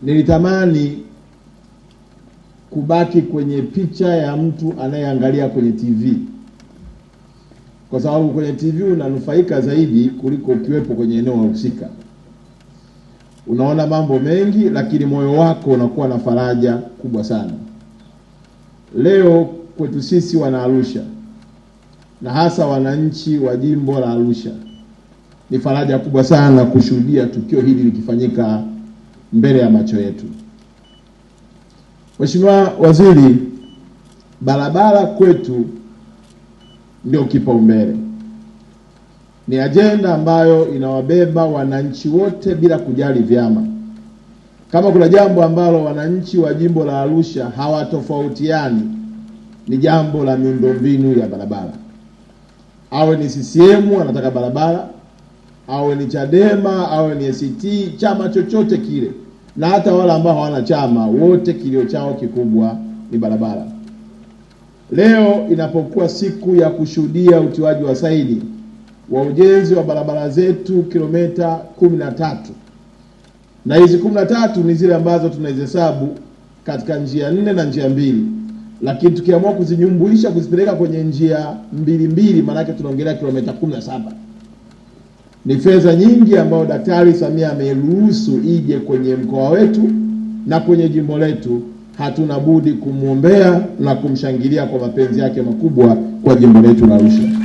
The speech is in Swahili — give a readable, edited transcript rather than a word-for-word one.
nilitamani kubaki kwenye picha ya mtu anayeangalia kwenye TV, kwa sababu kwenye TV unanufaika zaidi kuliko ukiwepo kwenye eneo husika. Unaona mambo mengi, lakini moyo wako unakuwa na faraja kubwa sana. Leo kwetu sisi wana Arusha, na hasa wananchi wa jimbo la Arusha, ni faraja kubwa sana kushuhudia tukio hili likifanyika mbele ya macho yetu. Mheshimiwa Waziri, barabara kwetu ndio kipaumbele. Ni ajenda ambayo inawabeba wananchi wote bila kujali vyama. Kama kuna jambo ambalo wananchi wa jimbo la Arusha hawatofautiani, ni jambo la miundombinu ya barabara. Awe ni CCM anataka barabara, awe ni Chadema, awe ni ACT, chama chochote kile, na hata wale ambao hawana chama, wote kilio chao kikubwa ni barabara. Leo inapokuwa siku ya kushuhudia utiwaji wa saini wa ujenzi wa barabara zetu kilomita 13, na hizi 13 ni zile ambazo tunazihesabu katika njia 4 na njia 2, lakini tukiamua kuzinyumbulisha kuzipeleka kwenye njia 2 maana yake tunaongelea kilomita 17. Ni fedha nyingi ambayo Daktari Samia ameruhusu ije kwenye mkoa wetu na kwenye jimbo letu. Hatuna budi kumuombea na kumshangilia kwa mapenzi yake makubwa kwa jimbo letu la Arusha.